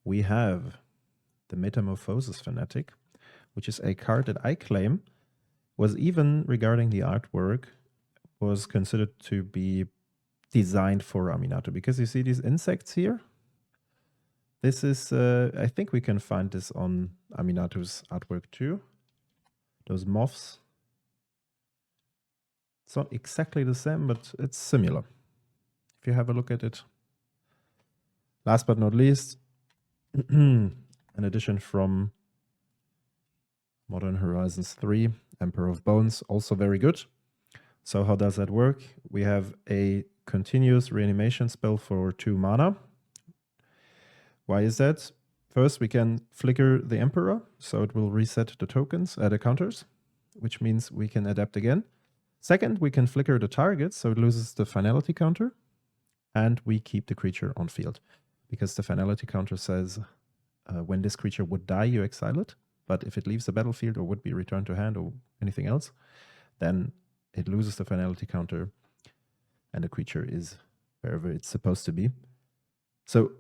we have the Metamorphosis Fanatic, which is a card that I claim was, even regarding the artwork, was considered to be designed for Aminatou, because you see these insects here. This is, I think we can find this on Aminatou's artwork too. Those moths. It's not exactly the same, but it's similar. If you have a look at it. Last but not least, an addition from Modern Horizons 3, Emperor of Bones, also very good. So how does that work? We have a continuous reanimation spell for 2 mana. Why is that? First, we can flicker the Emperor, so it will reset the tokens, the counters, which means we can adapt again. Second, we can flicker the target, so it loses the finality counter, and we keep the creature on field, because the finality counter says when this creature would die, you exile it, but if it leaves the battlefield or would be returned to hand or anything else, then it loses the finality counter, and the creature is wherever it's supposed to be. So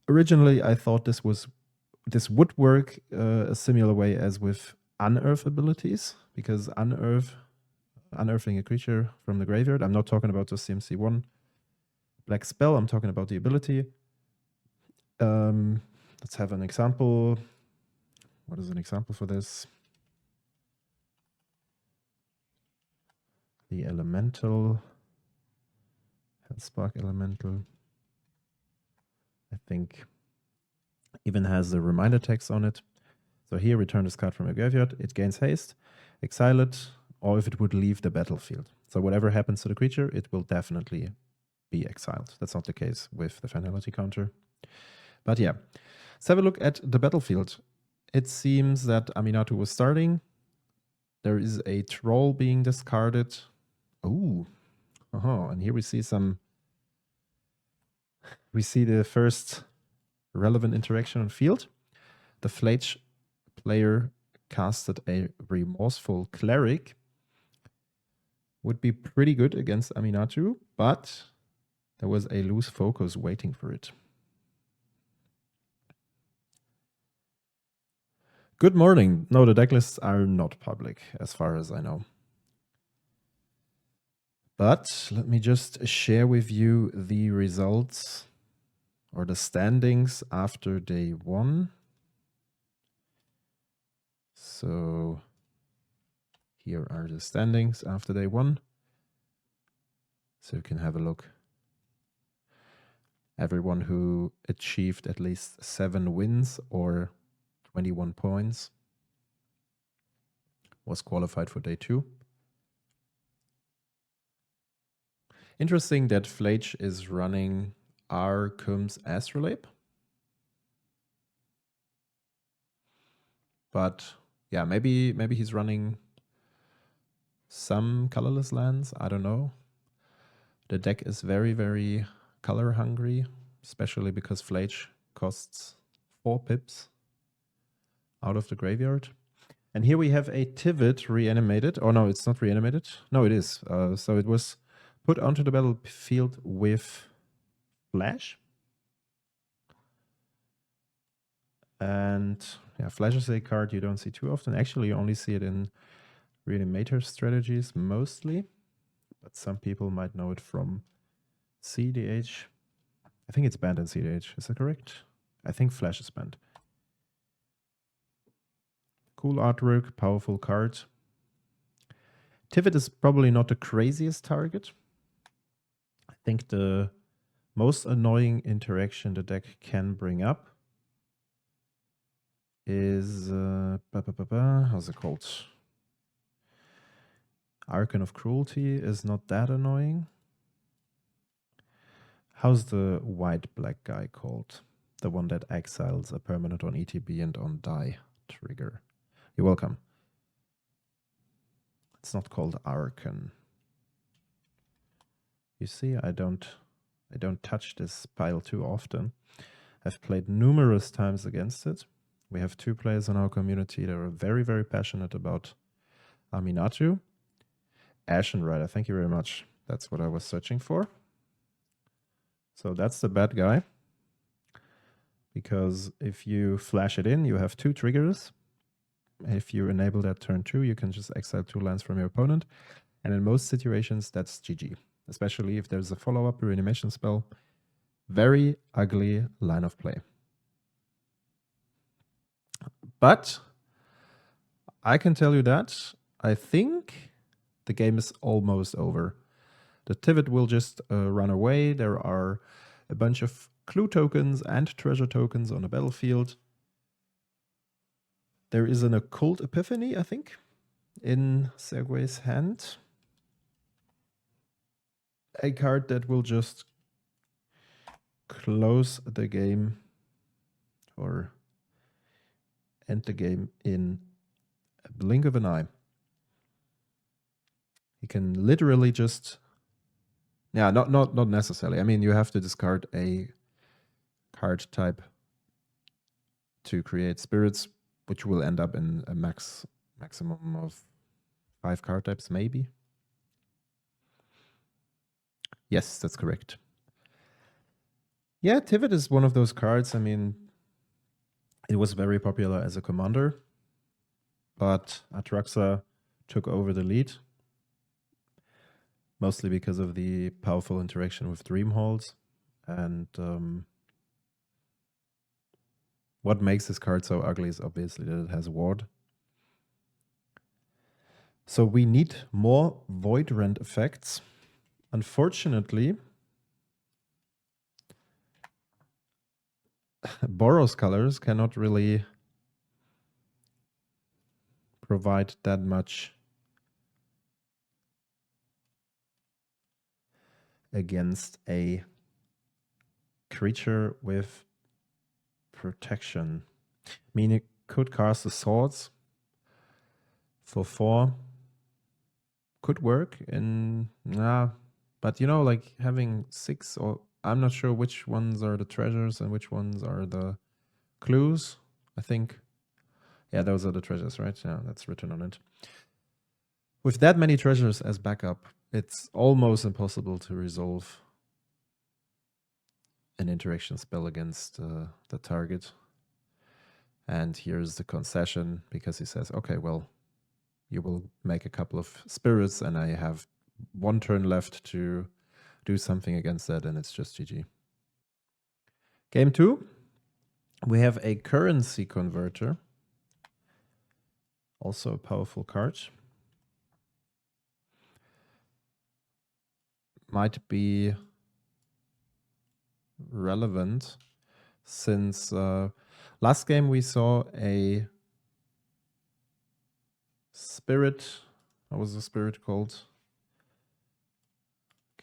originally, I thought this would work a similar way as with unearth abilities, because unearthing a creature from the graveyard. I'm not talking about the CMC1 black spell. I'm talking about the ability. Let's have an example. What is an example for this? The elemental, Hellspark elemental. I think even has the reminder text on it. So here, return this card from your graveyard. It gains haste, exile it, or if it would leave the battlefield. So whatever happens to the creature, it will definitely be exiled. That's not the case with the finality counter. But yeah, let's have a look at the battlefield. It seems that Aminatou was starting. There is a troll being discarded. Oh, and here we see the first relevant interaction on field. The Phlage player casted a Remorseful Cleric. Would be pretty good against Aminatou, but there was a loose focus waiting for it. Good morning. No, the decklists are not public, as far as I know. But let me just share with you the results or the standings after day 1. So here are the standings after day 1. So you can have a look. Everyone who achieved at least 7 wins or 21 points was qualified for day 2. Interesting that Phlage is running R11 Astrolabe. But yeah, maybe he's running some colorless lands. I don't know. The deck is very, very color hungry, especially because Phlage costs 4 pips out of the graveyard. And here we have a Tivit reanimated. Oh no, it's not reanimated. No, it is. So it was put onto the battlefield with Phlage. And yeah, Phlage is a card you don't see too often. Actually, you only see it in Reanimator strategies mostly. But some people might know it from CDH. I think it's banned in CDH. Is that correct? I think Phlage is banned. Cool artwork, powerful card. Tivit is probably not the craziest target. I think the most annoying interaction the deck can bring up is how's it called? Archon of Cruelty is not that annoying. How's the white-black guy called? The one that exiles a permanent on ETB and on die trigger. You're welcome. It's not called Archon. You see, I don't touch this pile too often. I've played numerous times against it. We have 2 players in our community that are very, very passionate about Aminatou. Ashen Rider, thank you very much. That's what I was searching for. So that's the bad guy. because if you flash it in, you have 2 triggers. If you enable that turn 2, you can just exile 2 lands from your opponent. And in most situations, that's GG, especially if there's a follow-up reanimation spell. Very ugly line of play. But I can tell you that I think the game is almost over. The Tivit will just run away. There are a bunch of clue tokens and treasure tokens on the battlefield. There is an Occult Epiphany, I think, in Segway's hand. A card that will just close the game or end the game in a blink of an eye. You can literally just... Yeah, not necessarily. I mean, you have to discard a card type to create spirits, which will end up in a maximum of 5 card types, maybe. Yes, that's correct. Yeah, Tivit is one of those cards. I mean, it was very popular as a commander, but Atraxa took over the lead, mostly because of the powerful interaction with Dreamhold. And what makes this card so ugly is obviously that it has Ward. So we need more Void Rend effects. Unfortunately, Boros colors cannot really provide that much against a creature with protection. I mean, it could cast the Swords for 4. Could work in... but you know, like having 6 or... I'm not sure which ones are the treasures and which ones are the clues. I think... Yeah, those are the treasures, right? Yeah, that's written on it. With that many treasures as backup, it's almost impossible to resolve an interaction spell against the target. And here's the concession, because he says, okay, well, you will make a couple of spirits and I have 1 turn left to do something against that, and it's just GG. Game 2, we have a currency converter. Also a powerful card. Might be relevant since last game we saw a spirit. What was the spirit called?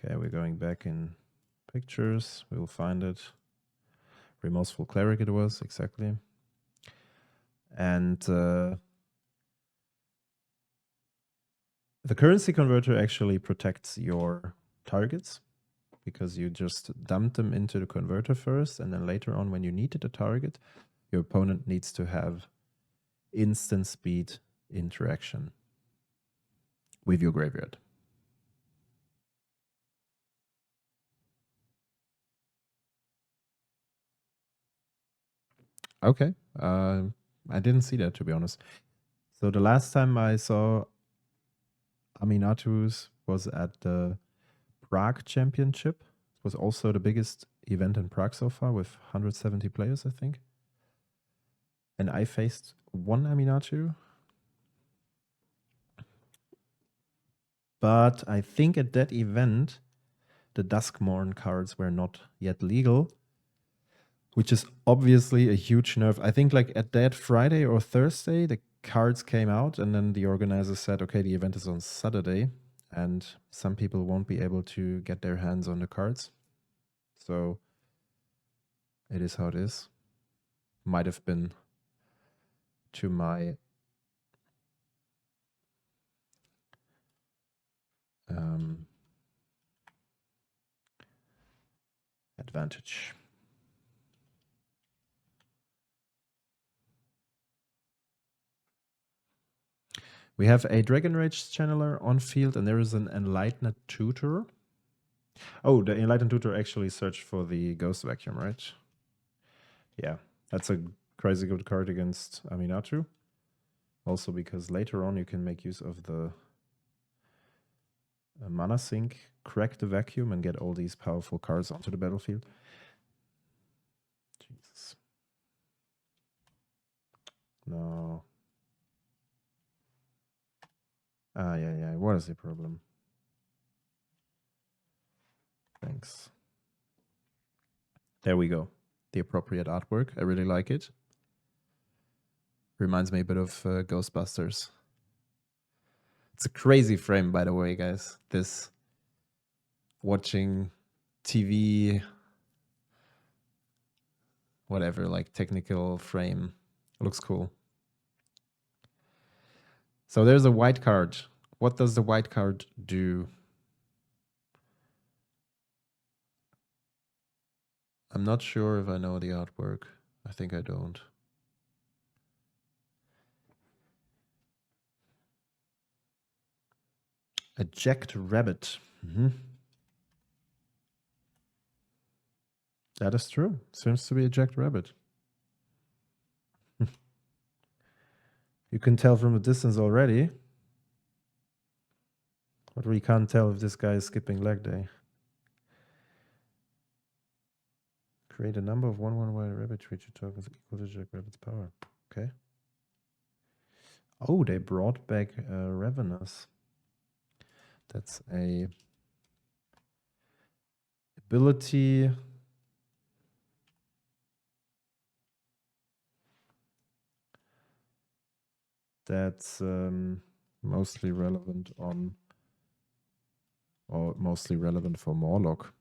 Okay, we're going back in pictures. We'll find it. Remorseful Cleric it was, exactly. And the currency converter actually protects your targets, because you just dump them into the converter first, and then later on when you needed a target, your opponent needs to have instant speed interaction with your graveyard. Okay, I didn't see that, to be honest. So the last time I saw Aminatou's was at the Prague Championship. It was also the biggest event in Prague so far, with 170 players, I think. And I faced 1 Aminatou. But I think at that event, the Duskmorn cards were not yet legal, which is obviously a huge nerf. I think like at that Friday or Thursday, the cards came out, and then the organizer said, okay, the event is on Saturday, and some people won't be able to get their hands on the cards. So it is how it is. Might have been to my advantage. We have a Dragon Rage Channeler on field, and there is an Enlightened Tutor. Oh, the Enlightened Tutor actually searched for the Ghost Vacuum, right? Yeah, that's a crazy good card against Aminatou. Also because later on you can make use of the mana sink, crack the vacuum, and get all these powerful cards onto the battlefield. Jesus. No. Yeah. What is the problem? Thanks. There we go. The appropriate artwork. I really like it. Reminds me a bit of Ghostbusters. It's a crazy frame, by the way, guys. This watching TV, whatever, like technical frame. Looks cool. So there's a white card. What does the white card do? I'm not sure if I know the artwork. I think I don't. Eject rabbit. That is true. Seems to be eject rabbit. You can tell from a distance already. But we can't tell if this guy is skipping leg day. Create a number of 1/1 white rabbit creature tokens equal to eject rabbit's power. Okay. Oh, they brought back Ravenous. That's a ability. That's mostly relevant on, or mostly relevant for Morlock.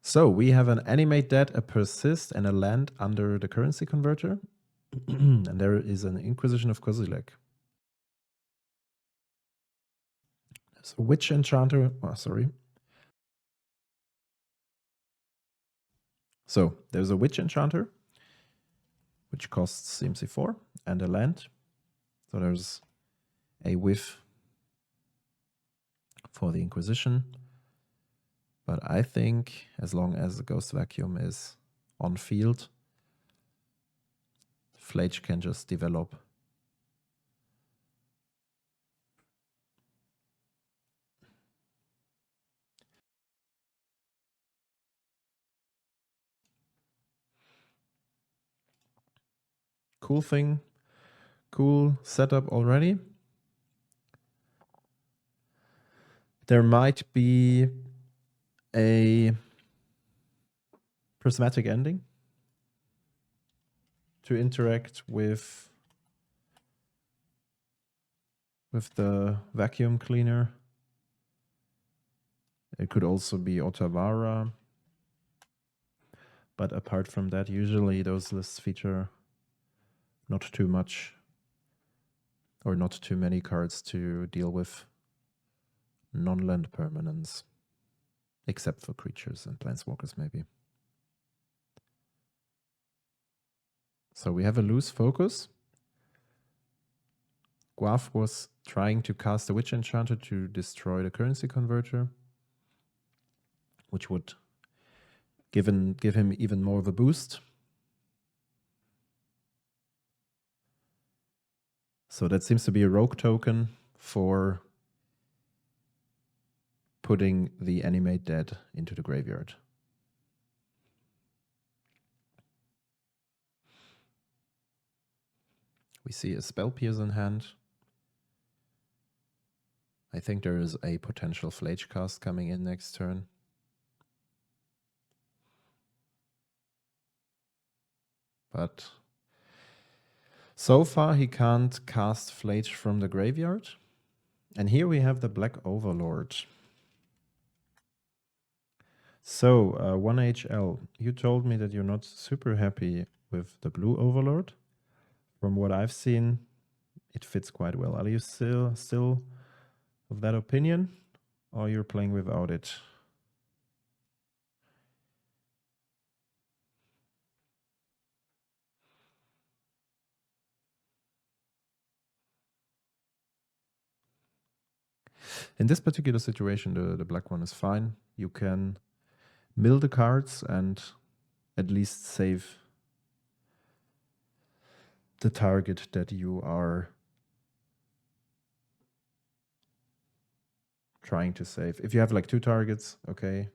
So we have an animate dead, a persist, and a land under the currency converter. And there is an Inquisition of Kozilek. There's a Witch Enchanter. Oh, sorry. So there's a Witch Enchanter, which costs CMC4, and a land. So there's a whiff for the Inquisition. But I think as long as the Ghost Vacuum is on field, Phlage can just develop. Cool thing. Cool setup already. There might be a prismatic ending to interact with the vacuum cleaner. It could also be Otawara. But apart from that, usually those lists feature not too much or not too many cards to deal with non-land permanents, except for creatures and planeswalkers maybe. So we have a loose focus. Guaf was trying to cast a Witch Enchanter to destroy the currency converter, which would give him even more of a boost. So that seems to be a rogue token for putting the animate dead into the graveyard. We see a Spell Pierce in hand. I think there is a potential Phlage cast coming in next turn. But so far he can't cast Phlage from the graveyard. And here we have the Black Overlord. So, 1HL, you told me that you're not super happy with the Blue Overlord. From what I've seen, it fits quite well. Are you still of that opinion, or you're playing without it? In this particular situation, the black one is fine. You can mill the cards and at least save the target that you are trying to save. If you have like 2 targets, okay,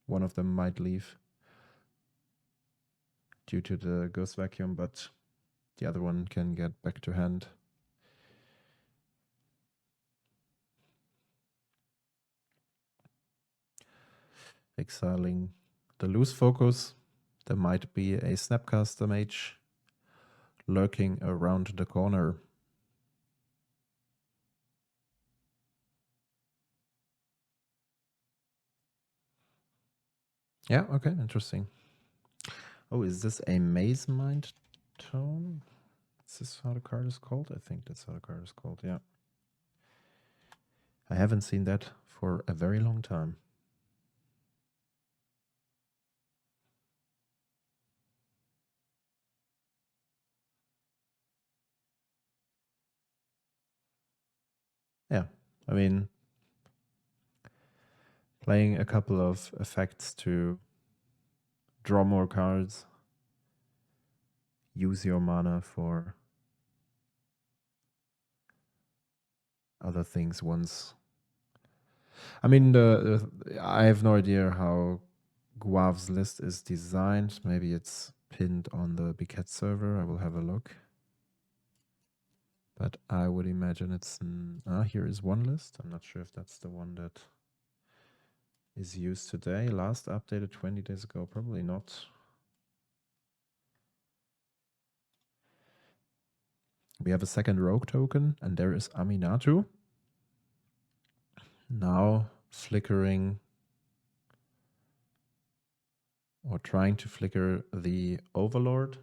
one of them might leave due to the ghost vacuum, but the other one can get back to hand. Exiling the loose focus. There might be a Snapcaster Mage lurking around the corner. Yeah, okay, interesting. Oh, is this a Maze Mind Tone? Is this how the card is called? I think that's how the card is called, yeah. I haven't seen that for a very long time. Yeah, I mean, playing a couple of effects to draw more cards, use your mana for other things once. I mean, I have no idea how Guav's list is designed. Maybe it's pinned on the Biquette server. I will have a look. But I would imagine it's... here is one list. I'm not sure if that's the one that is used today. Last updated 20 days ago. Probably not. We have a second rogue token, and there is Aminatou. Now flickering or trying to flicker the Overlord.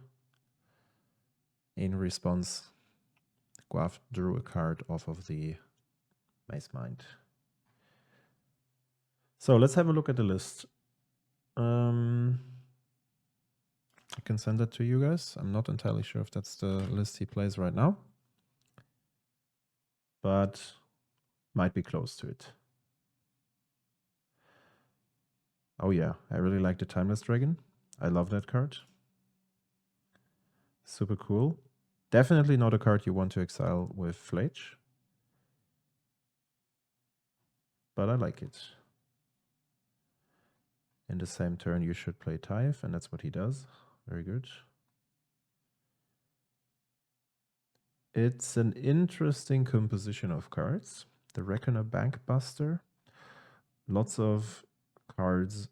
In response, Guav drew a card off of the Maze Mind. So let's have a look at the list. I can send that to you guys. I'm not entirely sure if that's the list he plays right now, but might be close to it. Oh yeah, I really like the Timeless Dragon. I love that card. Super cool. Definitely not a card you want to exile with Phlage, but I like it. In the same turn, you should play Tithe, and that's what he does. Very good. It's an interesting composition of cards. The Reckoner Bankbuster. Lots of cards,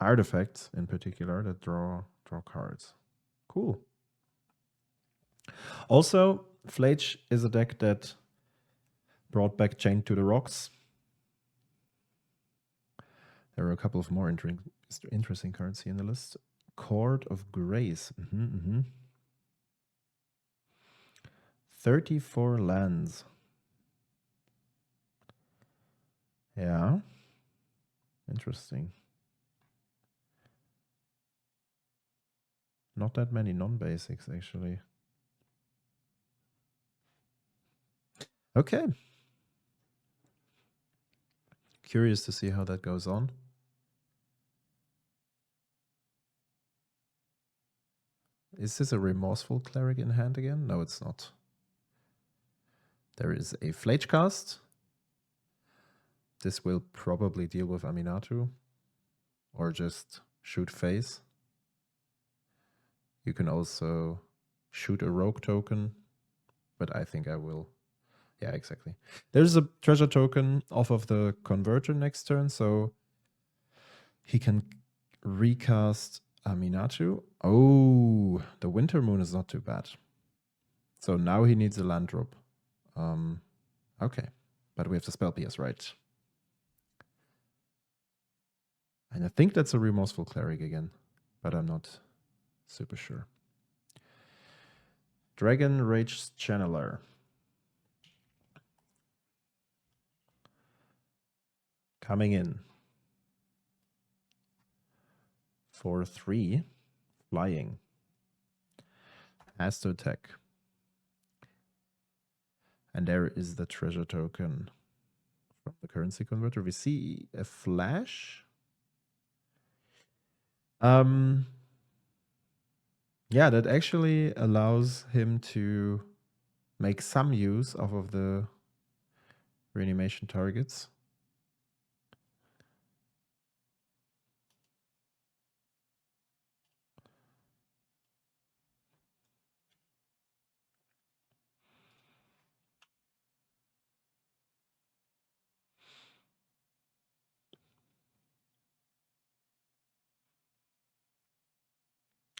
artifacts in particular, that draw cards. Cool. Also, Phlage is a deck that brought back Chained to the Rocks. There are a couple of more interesting cards here in the list. Chord of Grace. 34 lands. Yeah. Interesting. Not that many non-basics, actually. Okay. Curious to see how that goes on. Is this a Remorseful Cleric in hand again? No, it's not. There is a Phlage cast. This will probably deal with Aminatou or just shoot face. You can also shoot a rogue token, but I think I will. Yeah, exactly. There's a treasure token off of the converter next turn, so he can recast Aminatou. Oh, the Winter Moon is not too bad. So now he needs a land drop. Okay, but we have the spell PS, right? And I think that's a Remorseful Cleric again, but I'm not super sure. Dragon Rage Channeler. Coming in. For 3, flying. Has to attack. And there is the treasure token from the currency converter. We see a flash. Yeah, that actually allows him to make some use of the reanimation targets.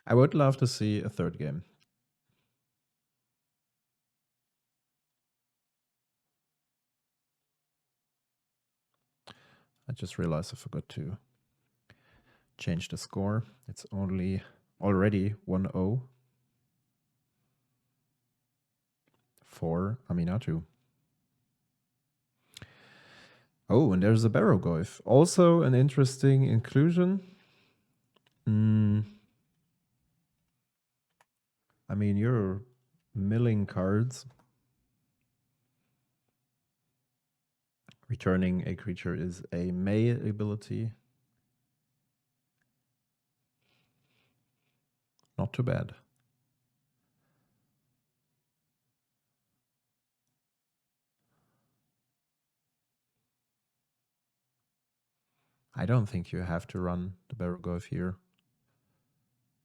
I would love to see a third game. I just realized I forgot to change the score. It's already 1-0 for Aminatou. Oh, and there's a Barrow-Goyf. Also an interesting inclusion. I mean, you're milling cards. Returning a creature is a May ability. Not too bad. I don't think you have to run the Barrow-Goyf here,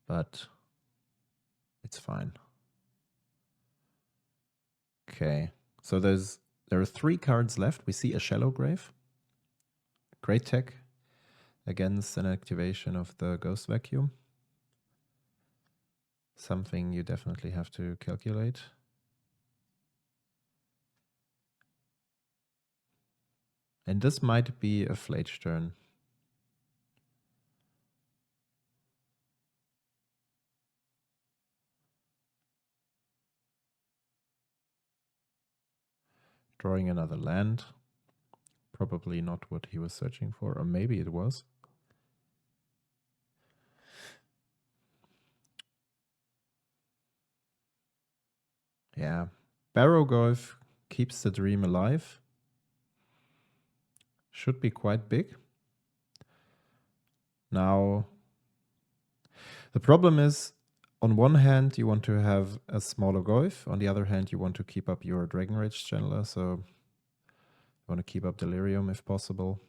but it's fine. Okay, so there are 3 cards left. We see a Shallow Grave. Great tech against an activation of the Ghost Vacuum. Something you definitely have to calculate. And this might be a Phlage turn. Drawing another land. Probably not what he was searching for, or maybe it was. Yeah. Barrow-Goyf keeps the dream alive. Should be quite big. Now, the problem is, on one hand, you want to have a smaller Goyf. On the other hand, you want to keep up your Dragon Rage Channeler, so you want to keep up Delirium if possible.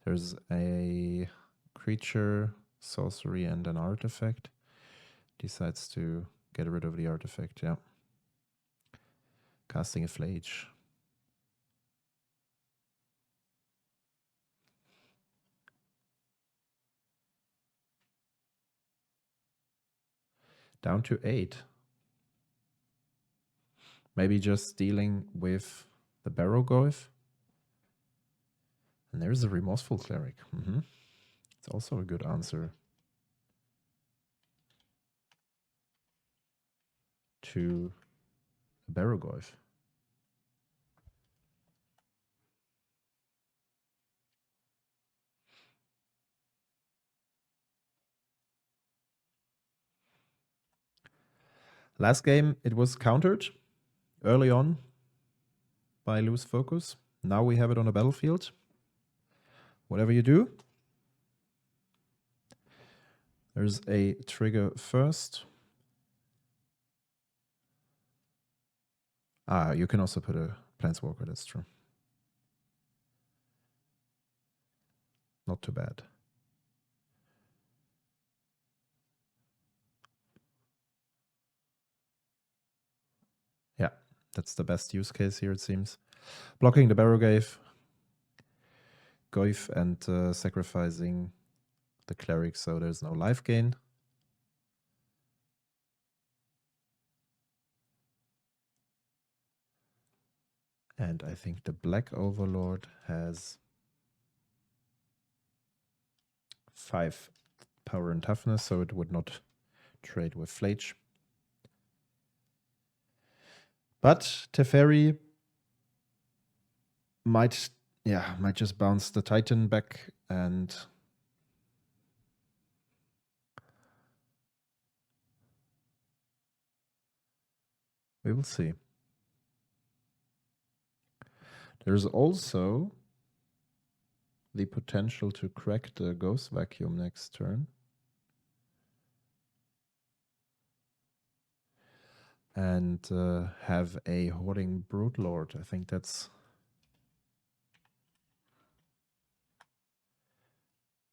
There's a creature, sorcery, and an artifact. Decides to get rid of the artifact, yeah. Casting a Phlage. Down to 8. Maybe just dealing with the Barrow-Goyf. And there's a Remorseful Cleric. It's also a good answer to a Barrow-Goyf. Last game, it was countered early on by Loose Focus. Now we have it on the battlefield. Whatever you do, there's a trigger first. You can also put a Planeswalker, that's true. Not too bad. Yeah, that's the best use case here, it seems. Blocking the Barrow-Goyf, and sacrificing the Cleric, so there's no life gain. And I think the Black Overlord has 5 power and toughness, so it would not trade with Phlage. But Teferi might just bounce the Titan back, and we will see. There's also the potential to crack the Ghost Vacuum next turn. And have a Hoarding Broodlord. I think that's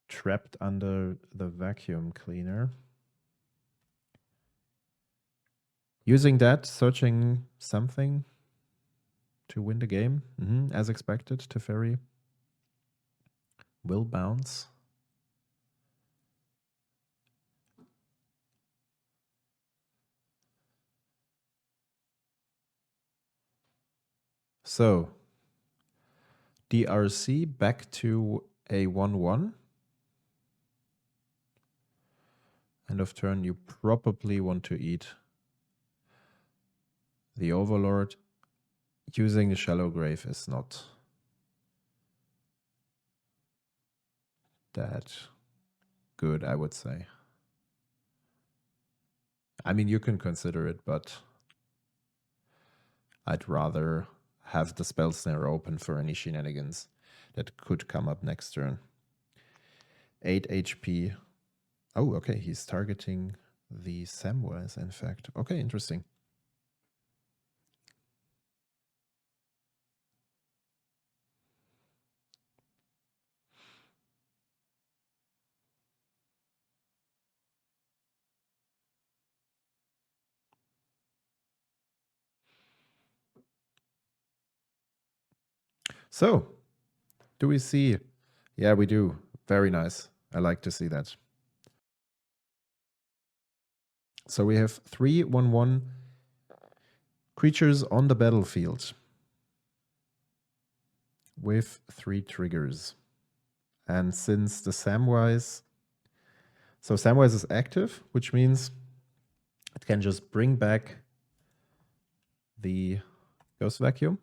trapped under the Vacuum Cleaner. Using that, searching something to win the game. As expected, Teferi will bounce. So, DRC back to a 1-1. End of turn, you probably want to eat the Overlord. Using the Shallow Grave is not that good, I would say. I mean, you can consider it, but I'd rather have the Spell Snare open for any shenanigans that could come up next turn. 8 HP. Oh, okay, he's targeting the Samwise, in fact. Okay, interesting. So, do we see? Yeah, we do. Very nice. I like to see that. So we have 3 1/1 creatures on the battlefield with 3 triggers. And since the Samwise... So Samwise is active, which means it can just bring back the Ghost Vacuum.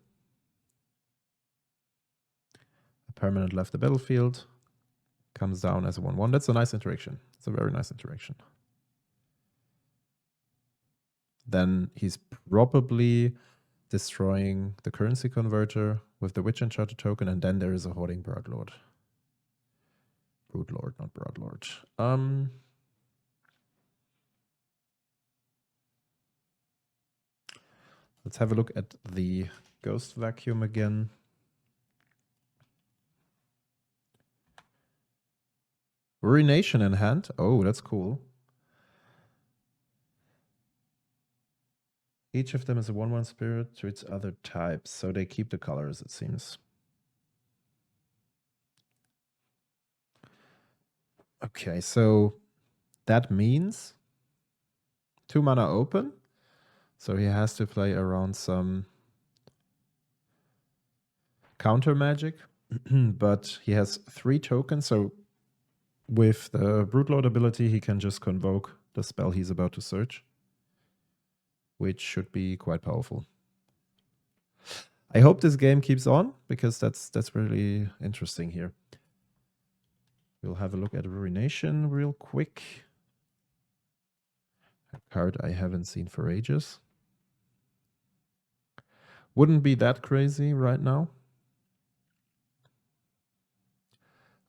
A permanent left the battlefield. Comes down as a 1/1. That's a nice interaction. It's a very nice interaction. Then he's probably destroying the currency converter with the Witch Enchanter token, and then there is a Hoarding Broodlord. Broodlord, not Broodlord. Let's have a look at the Ghost Vacuum again. Ruination in hand. Oh, that's cool. Each of them is a 1/1 spirit to its other types, so they keep the colors, it seems. Okay, so that means 2 mana open. So he has to play around some counter magic, but he has 3 tokens. So with the Broodlord ability, he can just convoke the spell he's about to search, which should be quite powerful. I hope this game keeps on, because that's really interesting here. We'll have a look at Ruination real quick. A card I haven't seen for ages. Wouldn't be that crazy right now.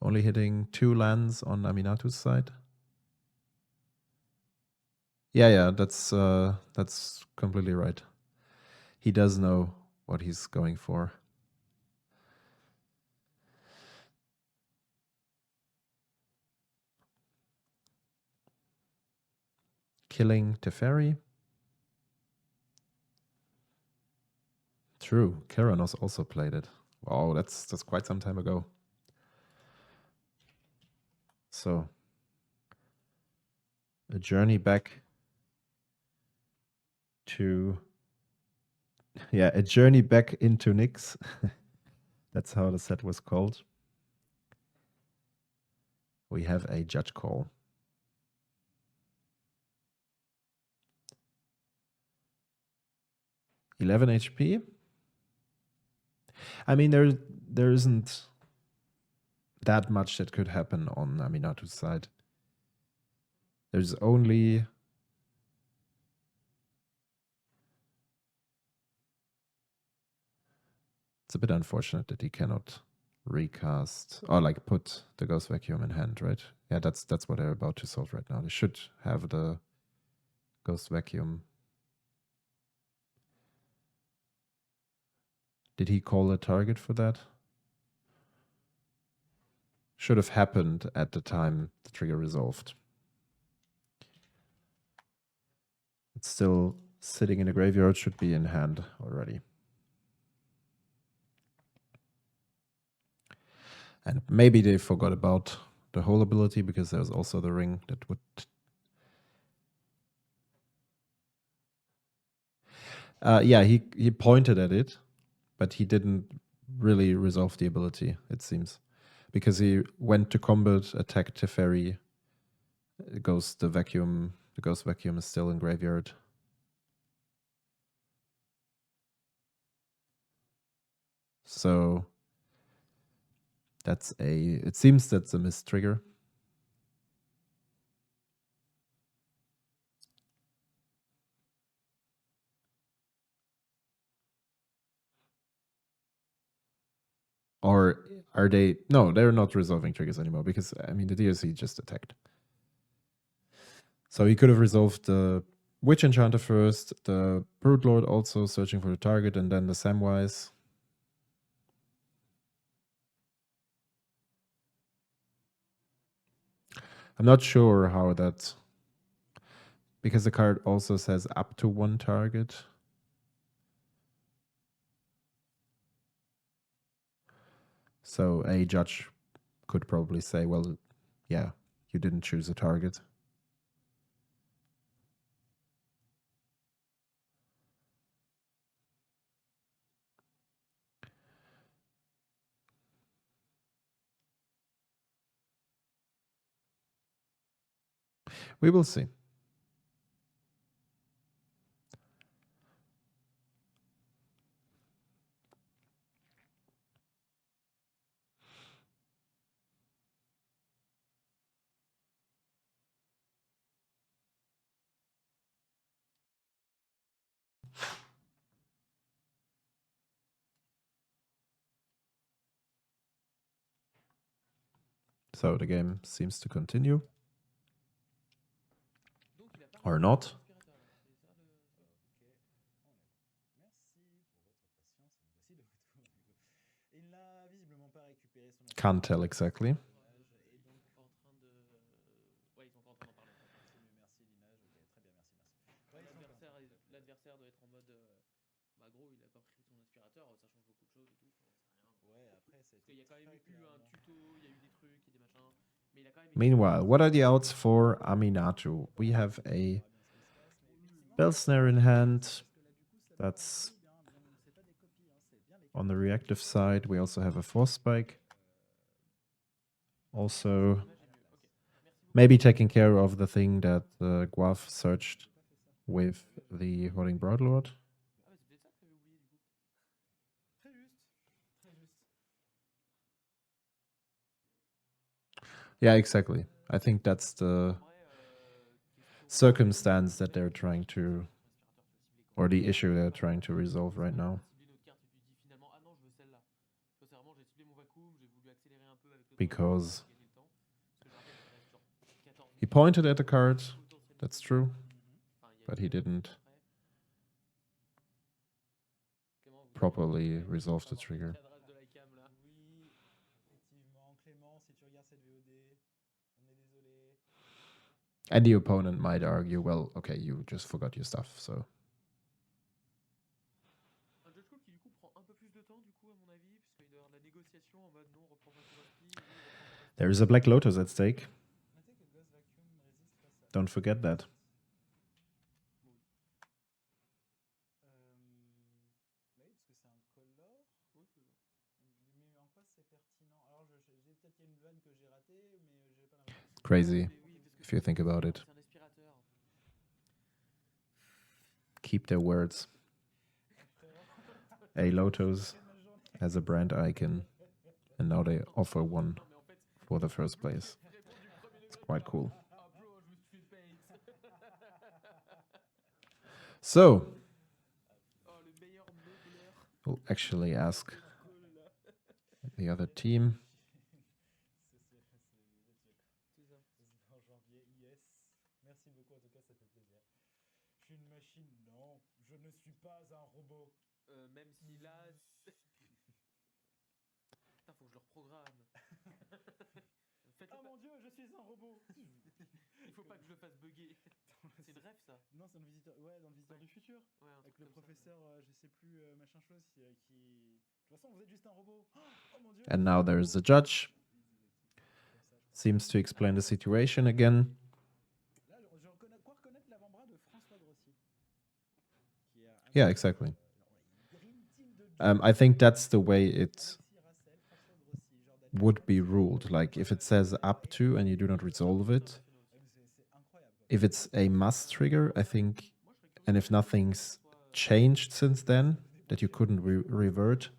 Only hitting 2 lands on Aminatou's side. Yeah, that's completely right. He does know what he's going for. Killing Teferi. True, Keranos also played it. Wow, that's quite some time ago. So, a journey back to... Yeah, a journey back into Nyx. That's how the set was called. We have a Judge Call. (11 HP. I mean, there isn't that much that could happen on Aminatou's side. There's only... It's a bit unfortunate that he cannot recast or like put the Ghost Vacuum in hand, right? Yeah, that's what they're about to solve right now. They should have the Ghost Vacuum. Did he call a target for that? Should have happened at the time the trigger resolved. It's still sitting in the graveyard, should be in hand already. And maybe they forgot about the whole ability because there's also the ring that would... yeah, he pointed at it, but he didn't really resolve the ability, it seems. Because he went to combat, attacked Teferi, the Ghost Vacuum is still in graveyard. So that's it seems that's a missed trigger. Or are they? No, they're not resolving triggers anymore because, I mean, the DLC just attacked. So he could have resolved the Witch Enchanter first, the Brood Lord also searching for the target, and then the Samwise. I'm not sure how that... Because the card also says up to one target. So a judge could probably say, well, yeah, you didn't choose a target. We will see. So the game seems to continue. Or not. Can't tell exactly. Meanwhile, what are the outs for Aminatou? We have a Bell Snare in hand. That's on the reactive side. We also have a Force Spike. Also, maybe taking care of the thing that Guav searched with the Hoarding Broadlord. Yeah, exactly. I think that's the circumstance that they're trying to, or the issue they're trying to resolve right now. Because he pointed at the card, that's true, but he didn't properly resolve the trigger. And the opponent might argue, well, okay, you just forgot your stuff, so. There is a Black Lotus at stake. Don't forget that. Crazy, if you think about it. Keep their words. A Lotus as a brand icon, and now they offer one for the first place. It's quite cool. So, we'll actually ask the other team. Même si là... Putain, faut que je le reprogramme. Oh mon dieu, je suis un robot. Il faut pas que je le fasse bugger. C'est le rêve, ça. Non, c'est dans le visiteur, ouais, dans le visiteur du futur. Ouais, avec le professeur, je sais plus, machin chose, qui... De toute façon, vous êtes juste un robot. Oh mon dieu. And now there's the judge. Seems to explain the situation again. Là, je crois reconnaître l'avant-bras de François Grossi. Yeah, exactly. I think that's the way it would be ruled. Like if it says up to and you do not resolve it, if it's a must trigger, I think, and if nothing's changed since then that you couldn't revert,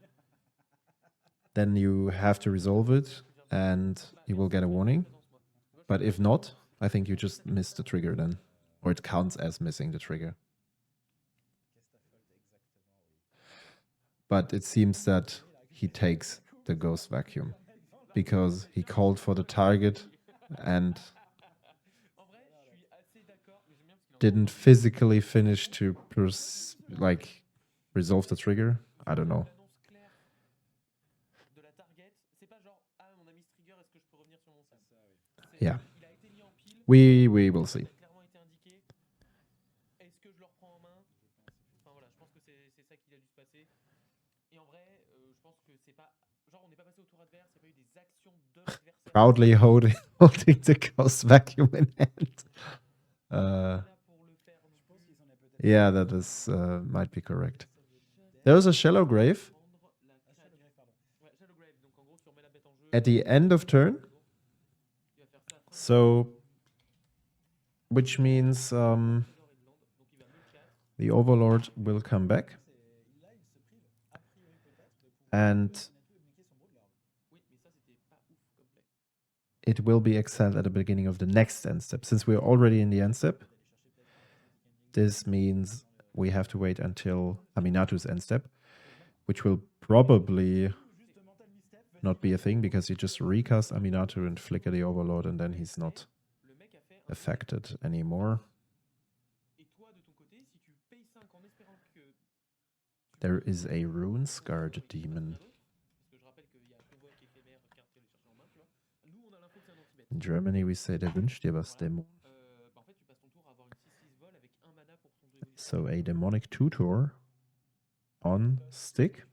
then you have to resolve it and you will get a warning. But if not, I think you just missed the trigger then, or it counts as missing the trigger. But it seems that he takes the ghost vacuum because he called for the target and didn't physically finish to resolve the trigger. I don't know. Yeah. We will see. Proudly holding the ghost vacuum in hand. Yeah, that is might be correct. There was a shallow grave at the end of turn. So, which means the Overlord will come back. And it will be exiled at the beginning of the next end step. Since we're already in the end step, this means we have to wait until Aminatou's end step, which will probably not be a thing because you just recast Aminatou and flicker the Overlord and then he's not affected anymore. There is a Rune-Scarred demon. In Germany we say, der wünscht dir was, Dämon. So a demonic tutor on stick.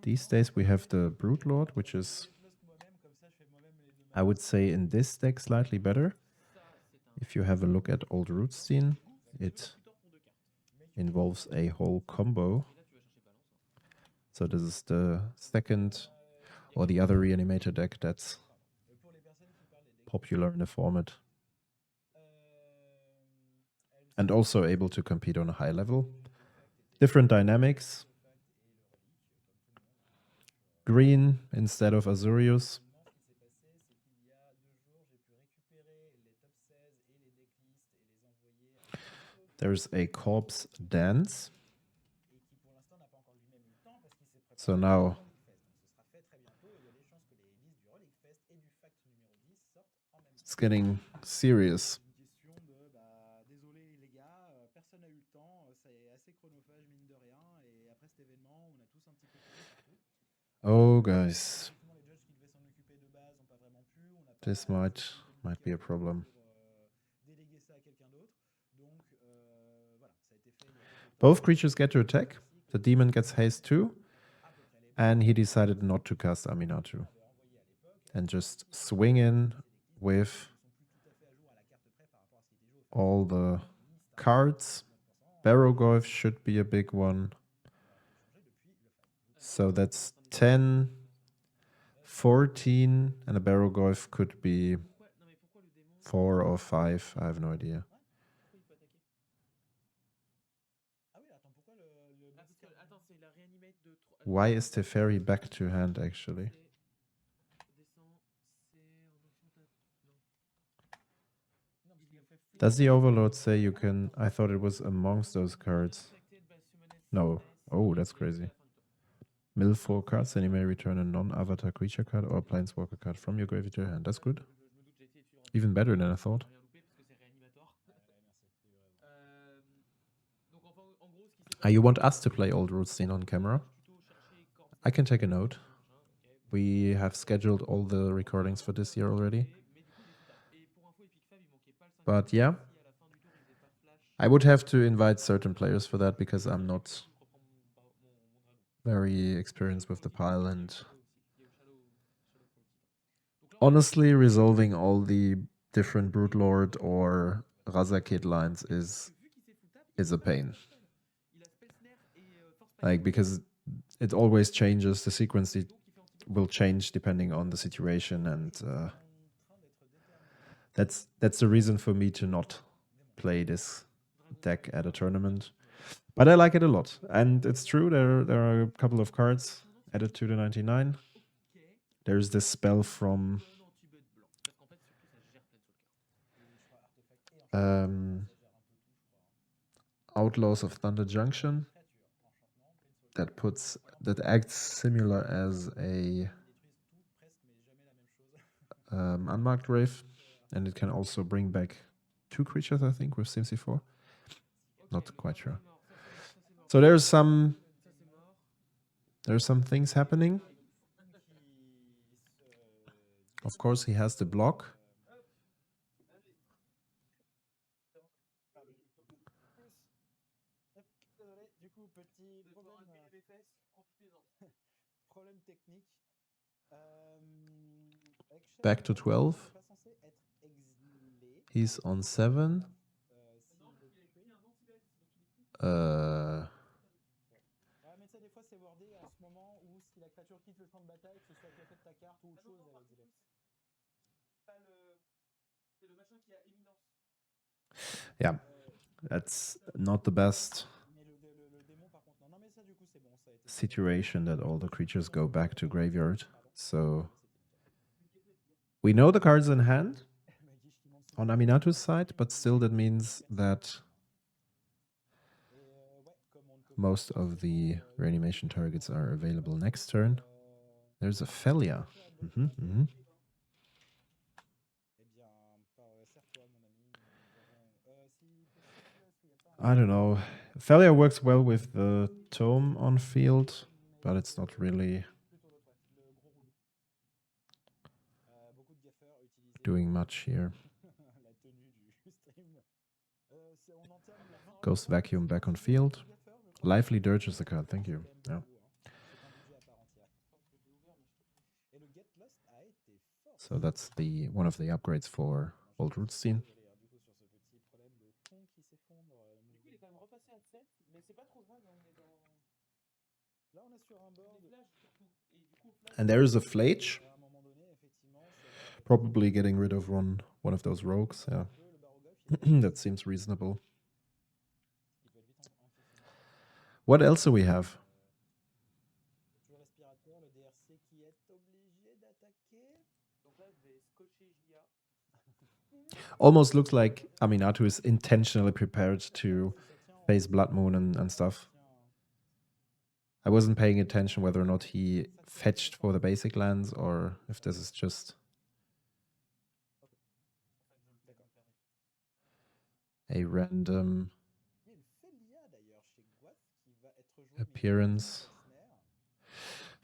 These days we have the Brute Lord, which is, I would say, in this deck slightly better. If you have a look at Old Rootstein, it involves a whole combo. So this is the second or the other Reanimator deck that's popular in the format. And also able to compete on a high level. Different dynamics. Green instead of Azurius. There's a Corpse Dance. So now it's getting serious. Oh, guys. This might be a problem. Both creatures get to attack. The demon gets haste too. And he decided not to cast Aminatou. And just swing in with all the cards. Barrowgoyf should be a big one. So that's 10, 14, and a Barrowgoyf could be 4 or 5. I have no idea. Why is Teferi back to hand, actually? Does the Overlord say you can... I thought it was amongst those cards. No. Oh, that's crazy. Mill 4 cards, and you may return a non-avatar creature card or a planeswalker card from your graveyard to your hand. That's good. Je me doute, j'ai été étudiant en Even better than I thought. rien loupé parce que c'est Reanimator. Donc enfin, en gros, ce qui s'est Ah, you want passé, us to play Old Rootstein on camera? plutôt chercher corps I can take a note. machin, ok. We have scheduled all the recordings for this year already. Mais du coup, des sous-tapes. Et pour info, Epic Fab, il manquait pas le 5. But yeah, Si à la fin du tour, il faisait pas Flash, I would have to invite certain players for that because I'm not je reprends mon dragon. very experienced with the pile, and Il y a eu Shadow Quality. Donc là, honestly, resolving all the different Brute Lord or Razakid lines is vu qu'il s'est full tap, il a a pas pain. spell. Il a Spell Snare et Force Spike. Like, because it always changes, the sequence Donc il fait anti-bloc. will change depending on the situation, and that's the reason for me to not play this deck at a tournament. But I like it a lot, and it's true, there are a couple of cards added to the 99. Ok. There's this spell from Anti-bet blanc. Parce qu'en fait, surtout, ça gère plein de trucs. Outlaws of Thunder Junction that acts similar as a unmarked grave, and it can also bring back 2 creatures, I think, with Sim C4. Not quite sure. So there's some things happening. Of course, he has the block. Désolé, du coup, petit problème technique. Back to 12. He's on 7. Ouais, mais ça, des fois, c'est wordé en ce moment où si la créature quitte le champ de bataille, que ce soit l'effet de ta carte ou autre chose. Pas le... C'est le machin qui a éminence. Yeah, that's not the best Mais le démon, par contre, non. Non, mais ça, du coup, c'est bon. Ça a été... situation that all the creatures go back to graveyard. So we know the cards in hand on Aminatou's side, but still that means that most of the reanimation targets are available next turn. There's a Felia. I don't know. Felia works well with the tome on field, but it's not really doing much here. Ghost Vacuum back on field. Lively Dirge is the card, thank you. Yeah. So that's the one of the upgrades for Old Rootstein. And there is a Phlage. Probably getting rid of one of those rogues, yeah. That seems reasonable. What else do we have? Almost looks like Aminatou is intentionally prepared to face Blood Moon and stuff. I wasn't paying attention whether or not he fetched for the basic lands or if this is just a random appearance.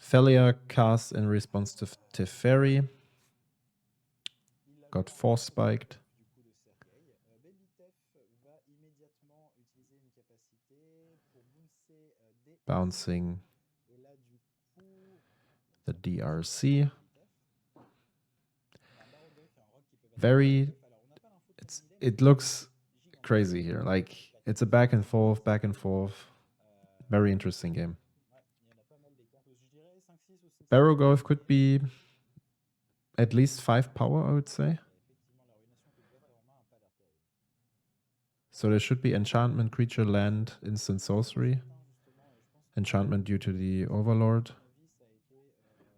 Felia cast in response to Teferi. Got force spiked. Bouncing the DRC. It looks crazy here. Like, it's a back and forth. Very interesting game. Barrowgrove could be at least 5 power, I would say. So there should be enchantment, creature, land, instant sorcery. Enchantment due to the Overlord.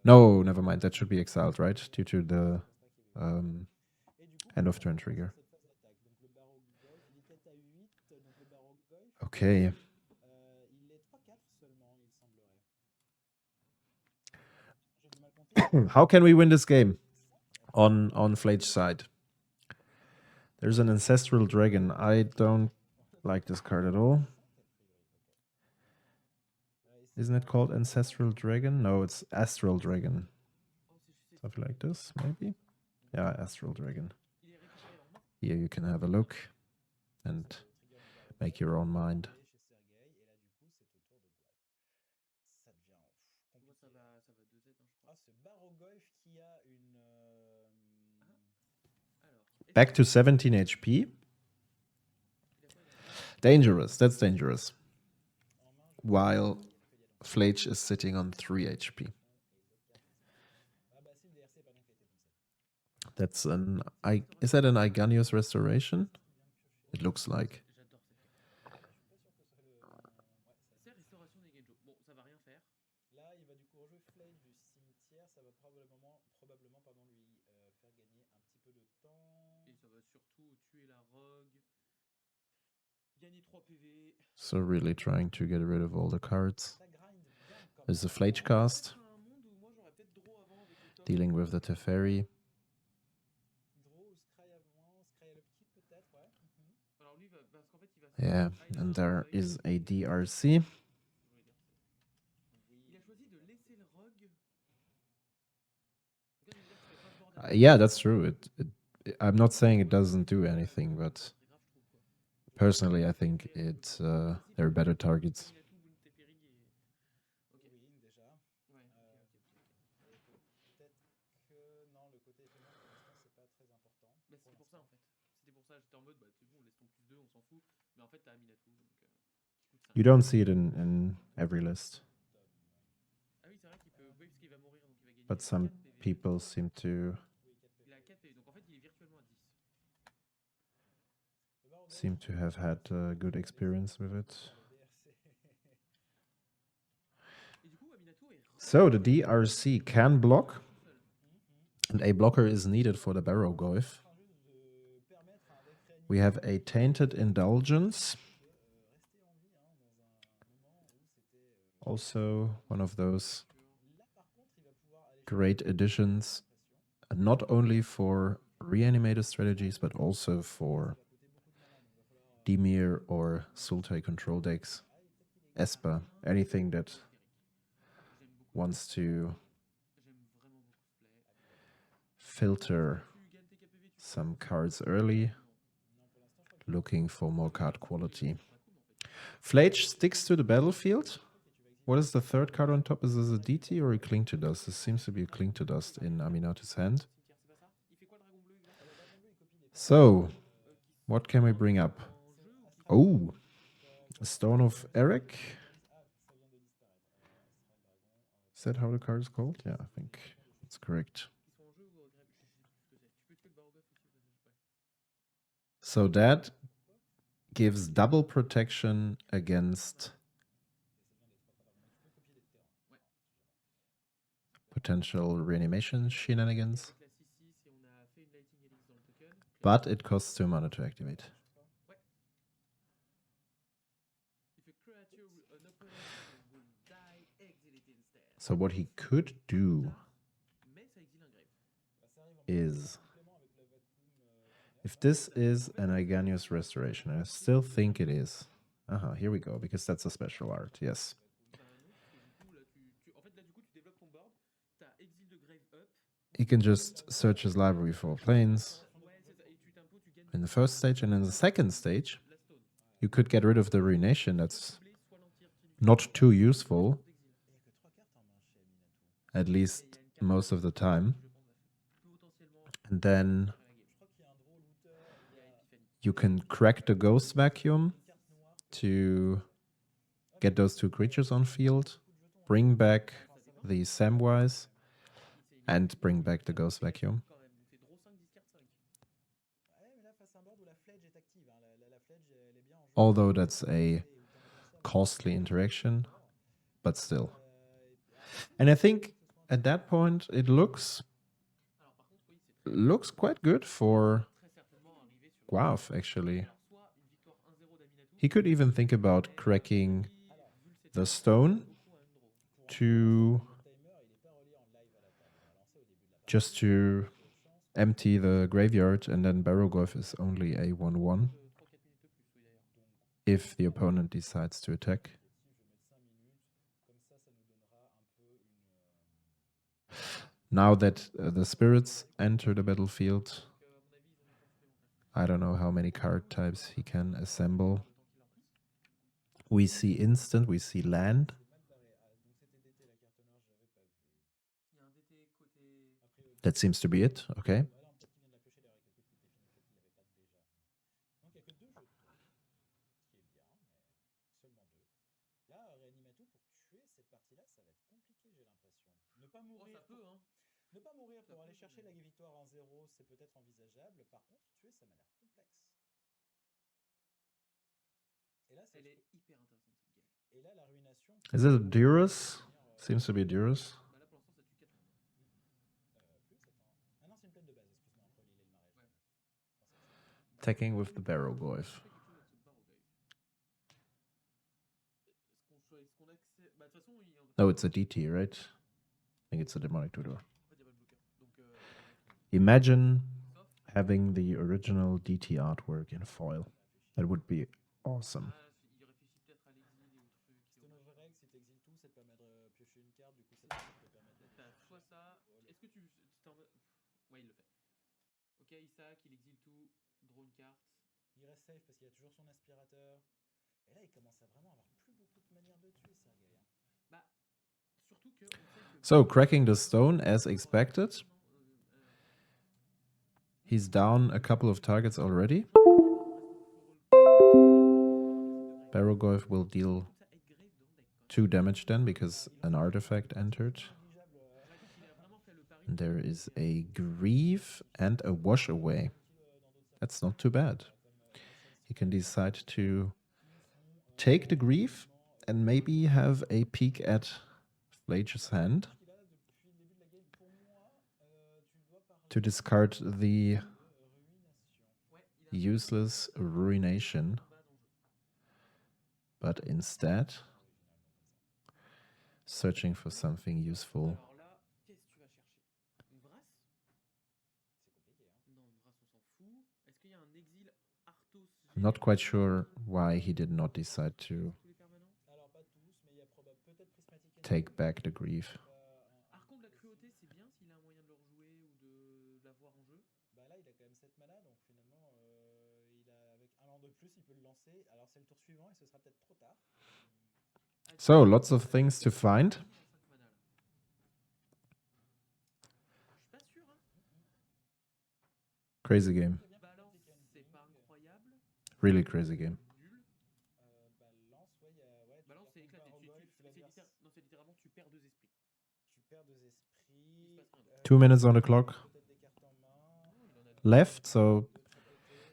No, never mind. That should be exiled, right? Due to the end of turn trigger. Okay. How can we win this game on Phlage side? There's an Ancestral Dragon. I don't like this card at all. Isn't it called Ancestral Dragon? No, it's Astral Dragon. Something like this, maybe? Yeah, Astral Dragon. Here you can have a look and make your own mind. Back to 17 HP. Dangerous, that's dangerous. While Phlage is sitting on 3 HP. That's an... Is that an Iganius Restoration? It looks like. So really trying to get rid of all the cards. There's a Phlage cast. Dealing with the Teferi. Yeah, and there is a DRC. Yeah, that's true. I'm not saying it doesn't do anything, but personally, I think there are better targets. You don't see it in every list. But some people seem to have had a good experience with it. So the DRC can block, and a blocker is needed for the Barrow Goyf. We have a Tainted Indulgence. Also one of those great additions, not only for Reanimator strategies, but also for Dimir or Sultai control decks, Esper, anything that wants to filter some cards early, looking for more card quality. Phlage sticks to the battlefield. What is the third card on top? Is this a DT or a Cling to Dust? This seems to be a Cling to Dust in Aminatou's hand. So, what can we bring up? Oh, a Stone of Eric. Is that how the card is called? Yeah, I think that's correct. So that gives double protection against potential reanimation shenanigans. But it costs 2 mana to activate. So what he could do is, if this is an Iganius Restoration, I still think it is. Here we go, because that's a special art, yes. He can just search his library for planes in the first stage, and in the second stage, you could get rid of the Ruination. That's not too useful, at least most of the time. And then you can crack the Ghost Vacuum to get those 2 creatures on field, bring back the Samwise, and bring back the Ghost Vacuum. Although that's a costly interaction, but still. And I think at that point it looks quite good for Guaf, actually. He could even think about cracking the stone to just to empty the graveyard, and then Barrowglyph is only a 1/1 if the opponent decides to attack. Now that the spirits enter the battlefield, I don't know how many card types he can assemble. We see instant, we see land. That seems to be it, okay. Là, Reanimatou, pour tuer cette partie-là, ça va être compliqué, j'ai l'impression. Ne pas mourir. Ça peut, hein. Ne pas mourir pour aller chercher la victoire en 0, c'est peut-être envisageable. Par contre, tuer, ça m'a l'air complexe. Et là, Elle est hyper intéressante cette game. Et là, la ruination. Is it a Durus? Seems to be Durus. Bah là pour l'instant ça tue 4 landes. Ah non, c'est une plaine de base, excuse-moi, entre l'île et le marais. Attacking with the Barrowglyph. No, it's a DT, right? I think it's a Demonic Tutor. Imagine having the original DT artwork in foil. That would be awesome. Ouais, il le fait. Ok, il sac, il exile tout, draw une carte. Il reste safe parce qu'il a toujours son aspirateur. Et là, il commence à vraiment avoir plus beaucoup de manières de tuer, Sergei. Bah, surtout que. So, cracking the stone as expected. He's down a couple of targets already. Barrowglyph will deal 2 damage then because an artifact entered. And there is a Grieve and a Wash Away. That's not too bad. He can decide to take the Grieve and maybe have a peek at Phlage's hand to discard the useless Ruination, but instead searching for something useful. I'm not quite sure why he did not decide to take back the Grief. Archon de la cruauté, c'est bien s'il a un moyen de le rejouer ou de l'avoir en jeu. Bah là, il a quand même 7 mana, donc finalement, il a, avec un land de plus, il peut le lancer. Alors c'est le tour suivant et ce sera peut-être trop tard. So, lots of things to find. Crazy game. Really crazy game. Balance, c'est éclaté. Non, c'est littéralement tu perds 2 esprits. Tu perds 2 esprits. 2 minutes on the clock left, so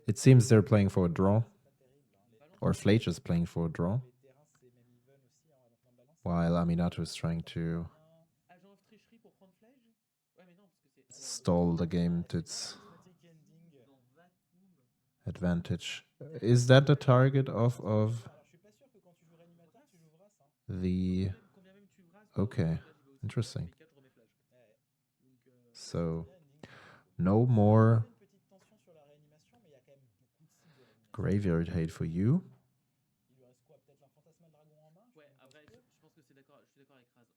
it seems they're playing for a draw. Or Phlage is playing for a draw. While Aminatou is trying to stall the game to its advantage. Is that the target of the... Okay, interesting. So, no more graveyard hate for you.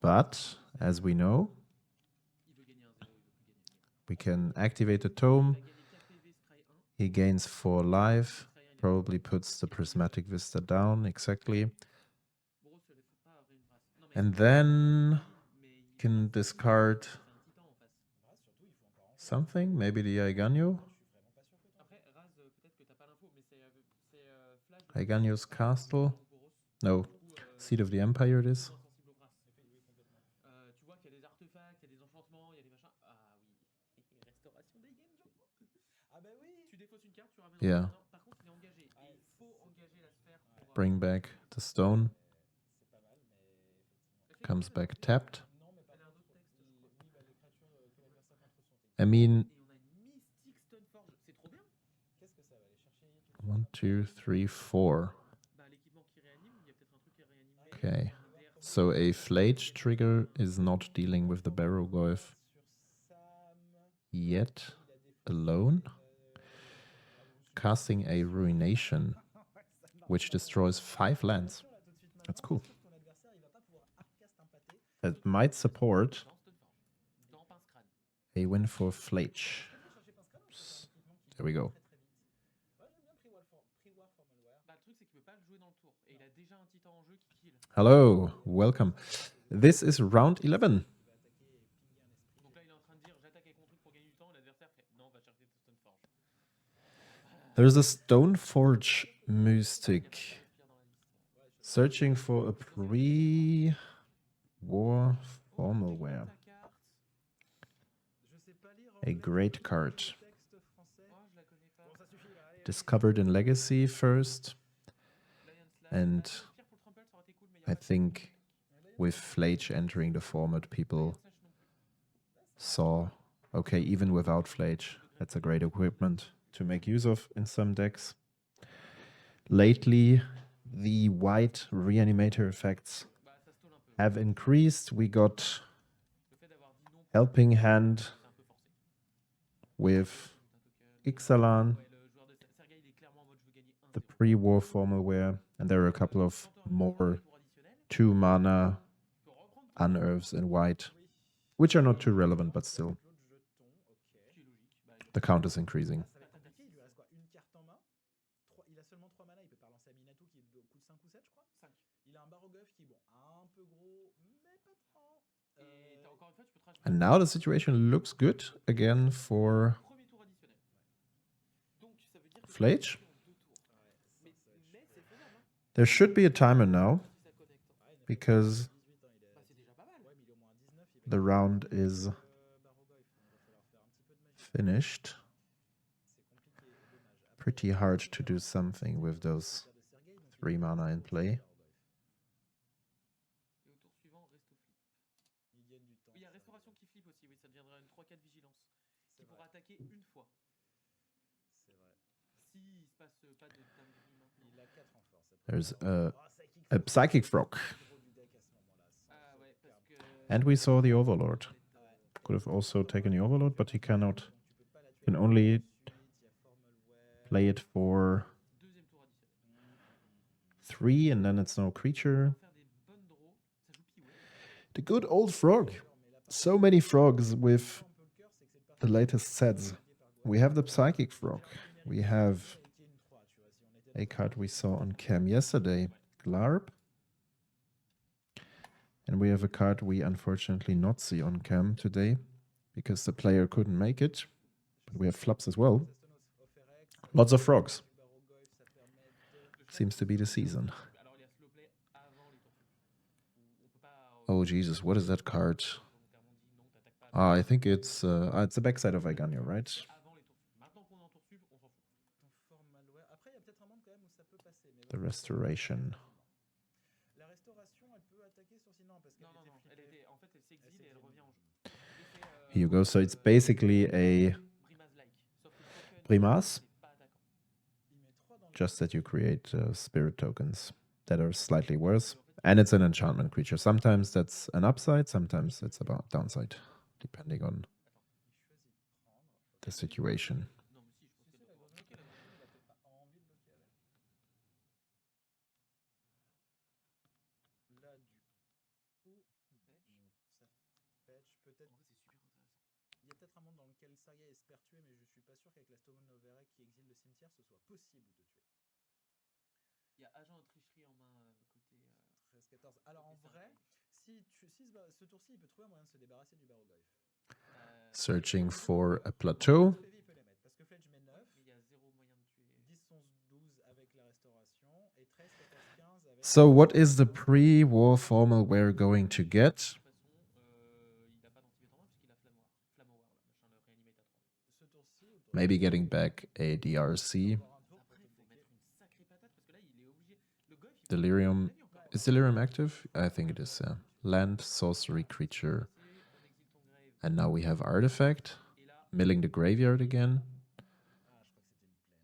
But, as we know, we can activate the tome. He gains 4 life, probably puts the Prismatic Vista down, exactly. And then can discard something, maybe the Aiganyo? Aiganyo's Castle? No, Seat of the Empire it is. Yeah. Bring back the stone. Comes back tapped. I mean, 1, 2, 3, 4. Okay. So a Phlage trigger is not dealing with the Barrowglyph. yet alone, casting a Ruination, which destroys 5 lands. That's cool. That might support a win for Phlage. There we go. Hello, welcome. This is round 11. There's a Stoneforge Mystic searching for a pre-war formalware. A great card. Discovered in Legacy first. And I think with Phlage entering the format, people saw, okay, even without Phlage, that's a great equipment to make use of in some decks. Lately, the white Reanimator effects have increased. We got Helping Hand with Ixalan, the pre-war formalware, and there are a couple of more 2-mana unearths in white, which are not too relevant, but still. The count is increasing. Il lui reste quoi? Une carte en main. Il a seulement 3 mana. Il peut pas relancer Aminatou qui coûte 5 ou 7, je crois. 5. Il a un Barogoff qui est bon, un peu gros, mais pas trop. And now the situation looks good again for Phlage. There should be a timer now because the round is finished. Pretty hard to do something with those 3 mana in play. There's a Psychic Frog. And we saw the Overlord. Could have also taken the Overlord, but he cannot. Can only play it for 3, and then it's no creature. The good old frog. So many frogs with the latest sets. We have the Psychic Frog. We have a card we saw on cam yesterday, Glarb. And we have a card we unfortunately not see on cam today because the player couldn't make it. But we have Flups as well. Lots of frogs. Seems to be the season. Oh Jesus, what is that card? I think it's the backside of Aiganyo, right? The Restoration. Here you go. So it's basically a Primas, just that you create spirit tokens that are slightly worse. And it's an enchantment creature. Sometimes that's an upside, sometimes it's about downside, depending on the situation. Alors en vrai, ce tour-ci, il peut trouver un moyen de se débarrasser du Barogoyf. Searching for a plateau. Parce que Phlage met 9, 10, 11, 12 avec la restauration, et 13, 14, 15 avec... So what is the pre-war formal we're going to get? Maybe getting back a DRC. Delirium. Is Delirium active? I think it is, yeah. Land, sorcery, creature. And now we have Artifact. Milling the graveyard again.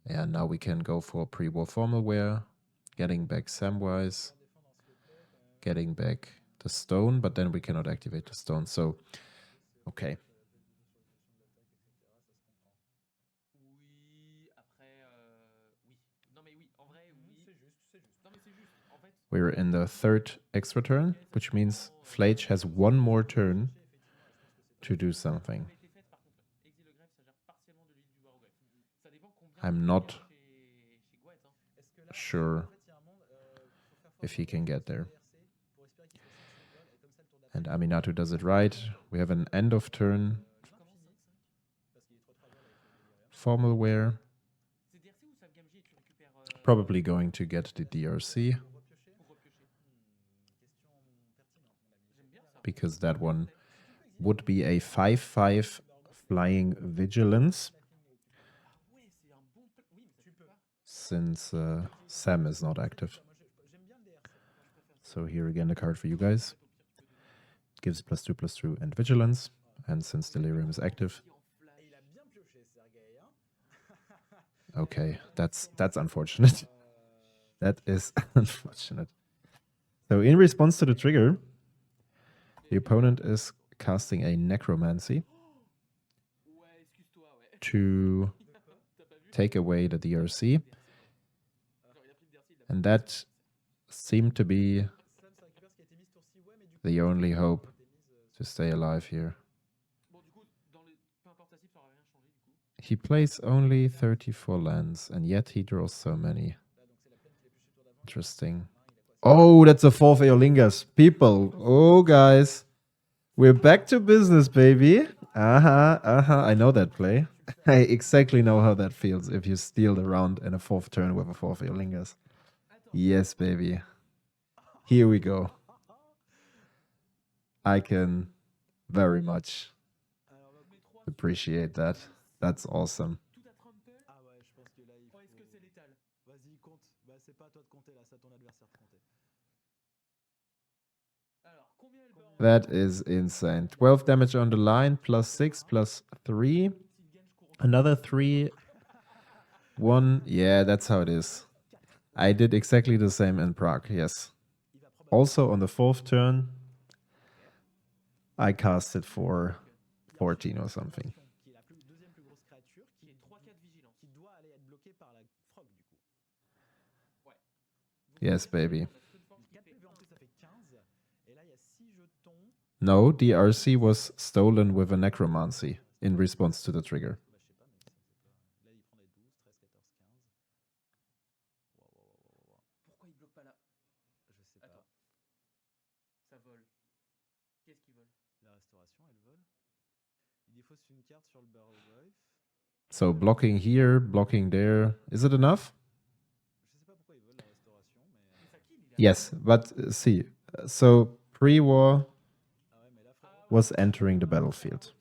And now we can go for pre-war formalware. Getting back Samwise. Getting back the stone, but then we cannot activate the stone. So, okay. We're in the third extra turn, which means Phlage has one more turn to do something. I'm not sure if he can get there. And Aminatou does it right. We have an end of turn formal wear. Probably going to get the DRC. Because that one would be a 5/5 flying vigilance. Since Sam is not active. So here again the card for you guys. It gives +2/+2 and vigilance. And since Delirium is active. Okay, that's unfortunate. That is unfortunate. So in response to the trigger, the opponent is casting a Necromancy to take away the DRC. And that seemed to be the only hope to stay alive here. He plays only 34 lands, and yet he draws so many. Interesting. Oh, that's a 4 Eolingas. People, oh guys. We're back to business, baby. I know that play. I exactly know how that feels if you steal the round in a 4th turn with a 4 Eolingas. Yes, baby. Here we go. I can very much appreciate that. That's awesome. That is insane. 12 damage on the line, +6, +3. Another 3. 1. Yeah, that's how it is. I did exactly the same in Prague, yes. Also on the 4th turn, I cast it for 14 or something. Yes, baby. No, DRC was stolen with a Necromancy in response to the trigger. So blocking here, blocking there. Is it enough? Yes, but see, so pre-war was entering the battlefield.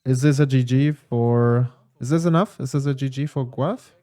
Is this a GG for... Is this enough? Is this a GG for Guav?